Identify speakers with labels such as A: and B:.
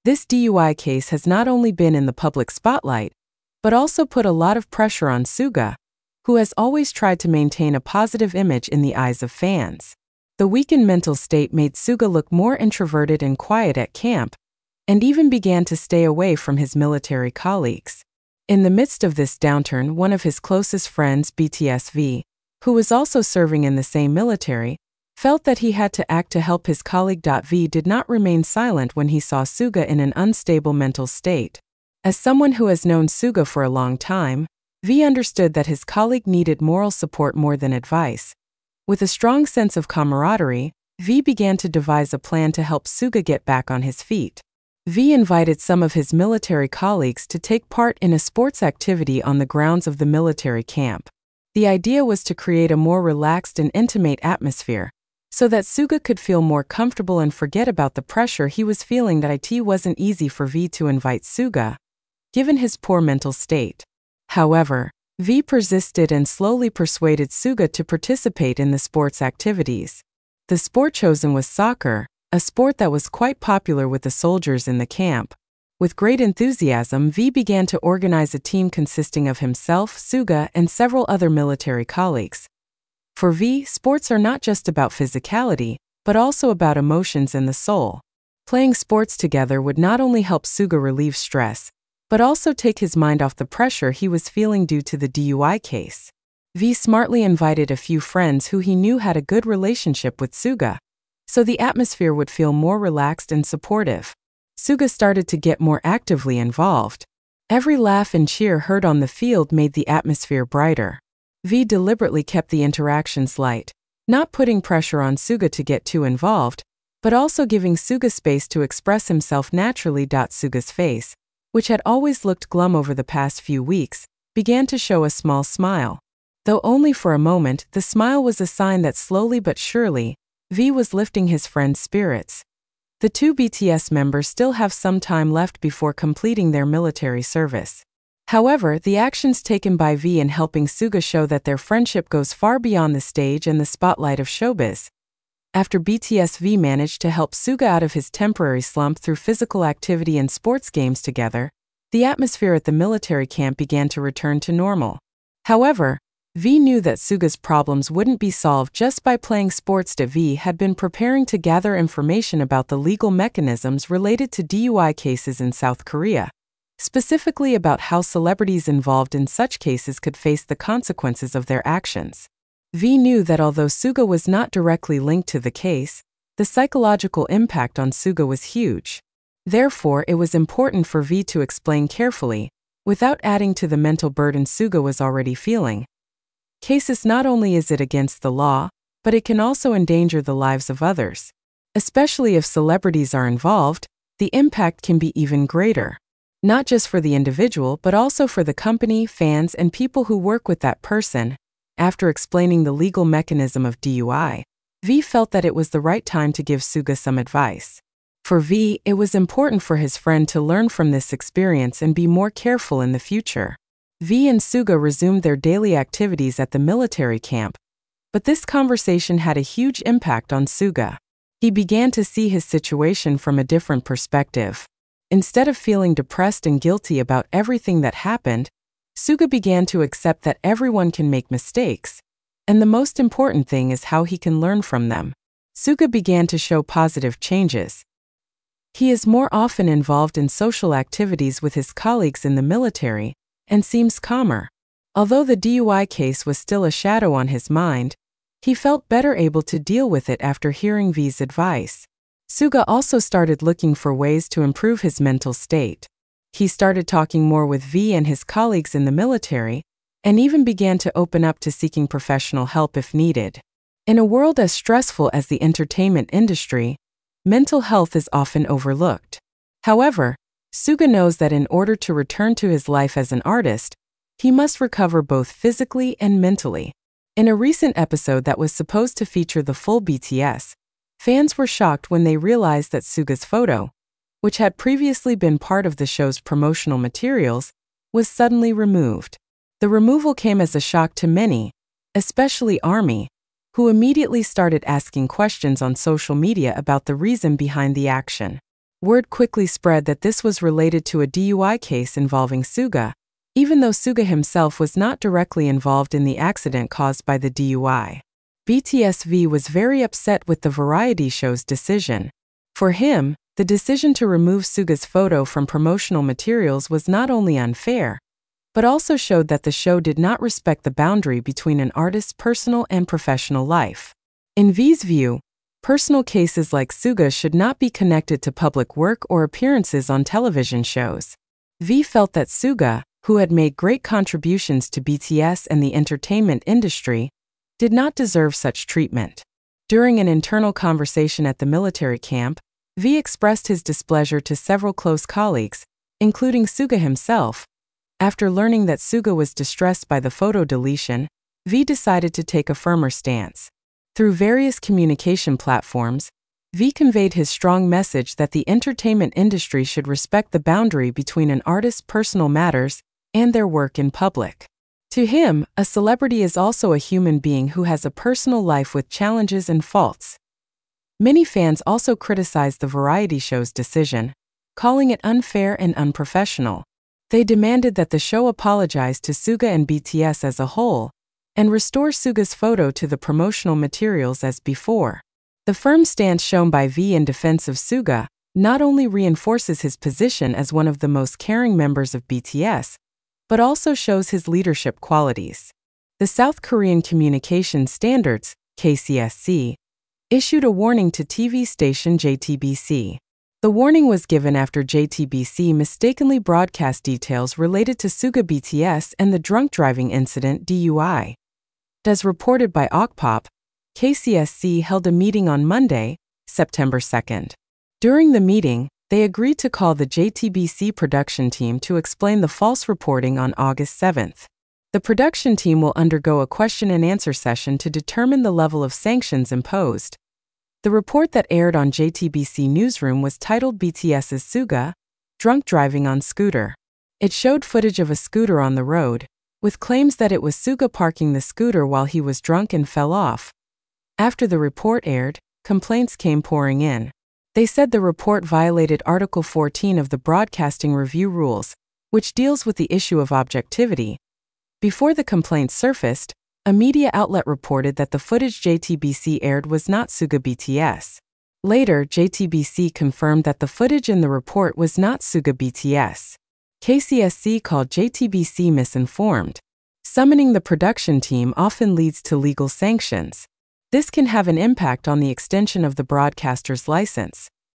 A: This DUI case has not only been in the public spotlight, but also put a lot of pressure on Suga, who has always tried to maintain a positive image in the eyes of fans. The weakened mental state made Suga look more introverted and quiet at camp, and even began to stay away from his military colleagues. In the midst of this downturn, one of his closest friends, BTS V, who was also serving in the same military, felt that he had to act to help his colleague. V did not remain silent when he saw Suga in an unstable mental state. As someone who has known Suga for a long time, V understood that his colleague needed moral support more than advice. With a strong sense of camaraderie, V began to devise a plan to help Suga get back on his feet. V invited some of his military colleagues to take part in a sports activity on the grounds of the military camp. The idea was to create a more relaxed and intimate atmosphere, so that Suga could feel more comfortable and forget about the pressure he was feeling. That it wasn't easy for V to invite Suga, given his poor mental state. However, V persisted and slowly persuaded Suga to participate in the sports activities. The sport chosen was soccer, a sport that was quite popular with the soldiers in the camp. With great enthusiasm, V began to organize a team consisting of himself, Suga, and several other military colleagues. For V, sports are not just about physicality, but also about emotions and the soul. Playing sports together would not only help Suga relieve stress, but also take his mind off the pressure he was feeling due to the DUI case. V smartly invited a few friends who he knew had a good relationship with Suga, so the atmosphere would feel more relaxed and supportive. Suga started to get more actively involved. Every laugh and cheer heard on the field made the atmosphere brighter. V deliberately kept the interactions light, not putting pressure on Suga to get too involved, but also giving Suga space to express himself naturally. Suga's face, which had always looked glum over the past few weeks, began to show a small smile. Though only for a moment, the smile was a sign that slowly but surely, V was lifting his friend's spirits. The two BTS members still have some time left before completing their military service. However, the actions taken by V in helping Suga show that their friendship goes far beyond the stage and the spotlight of showbiz. After BTS V managed to help Suga out of his temporary slump through physical activity and sports games together, the atmosphere at the military camp began to return to normal. However, V knew that Suga's problems wouldn't be solved just by playing sports. V had been preparing to gather information about the legal mechanisms related to DUI cases in South Korea, specifically about how celebrities involved in such cases could face the consequences of their actions. V knew that although Suga was not directly linked to the case, the psychological impact on Suga was huge. Therefore, it was important for V to explain carefully, without adding to the mental burden Suga was already feeling. Cases not only is it against the law, but it can also endanger the lives of others. Especially if celebrities are involved, the impact can be even greater. Not just for the individual, but also for the company, fans, and people who work with that person. After explaining the legal mechanism of DUI, V felt that it was the right time to give Suga some advice. For V, it was important for his friend to learn from this experience and be more careful in the future. V and Suga resumed their daily activities at the military camp, but this conversation had a huge impact on Suga. He began to see his situation from a different perspective. Instead of feeling depressed and guilty about everything that happened, Suga began to accept that everyone can make mistakes, and the most important thing is how he can learn from them. Suga began to show positive changes. He is more often involved in social activities with his colleagues in the military, and seems calmer. Although the DUI case was still a shadow on his mind, he felt better able to deal with it after hearing V's advice. Suga also started looking for ways to improve his mental state. He started talking more with V and his colleagues in the military, and even began to open up to seeking professional help if needed. In a world as stressful as the entertainment industry, mental health is often overlooked. However, Suga knows that in order to return to his life as an artist, he must recover both physically and mentally. In a recent episode that was supposed to feature the full BTS, fans were shocked when they realized that Suga's photo, which had previously been part of the show's promotional materials, was suddenly removed. The removal came as a shock to many, especially ARMY, who immediately started asking questions on social media about the reason behind the action. Word quickly spread that this was related to a DUI case involving Suga, even though Suga himself was not directly involved in the accident caused by the DUI. BTS V was very upset with the variety show's decision. For him, the decision to remove Suga's photo from promotional materials was not only unfair, but also showed that the show did not respect the boundary between an artist's personal and professional life. In V's view, personal cases like Suga should not be connected to public work or appearances on television shows. V felt that Suga, who had made great contributions to BTS and the entertainment industry, did not deserve such treatment. During an internal conversation at the military camp, V expressed his displeasure to several close colleagues, including Suga himself. After learning that Suga was distressed by the photo deletion, V decided to take a firmer stance. Through various communication platforms, V conveyed his strong message that the entertainment industry should respect the boundary between an artist's personal matters and their work in public. To him, a celebrity is also a human being who has a personal life with challenges and faults. Many fans also criticized the variety show's decision, calling it unfair and unprofessional. They demanded that the show apologize to Suga and BTS as a whole, and restore Suga's photo to the promotional materials as before. The firm stance shown by V in defense of Suga not only reinforces his position as one of the most caring members of BTS, but also shows his leadership qualities. The South Korean Communications Standards, KCSC, issued a warning to TV station JTBC. The warning was given after JTBC mistakenly broadcast details related to Suga BTS and the drunk driving incident DUI. As reported by kpop, KCSC held a meeting on Monday, September 2nd. During the meeting, they agreed to call the JTBC production team to explain the false reporting on August 7th. The production team will undergo a question-and-answer session to determine the level of sanctions imposed. The report that aired on JTBC Newsroom was titled BTS's Suga, Drunk Driving on Scooter. It showed footage of a scooter on the road, with claims that it was Suga parking the scooter while he was drunk and fell off. After the report aired, complaints came pouring in. They said the report violated Article 14 of the Broadcasting Review Rules, which deals with the issue of objectivity. Before the complaints surfaced, a media outlet reported that the footage JTBC aired was not Suga BTS. Later, JTBC confirmed that the footage in the report was not Suga BTS. KCSC called JTBC misinformed. Summoning the production team often leads to legal sanctions. This can have an impact on the extension of the broadcaster's license.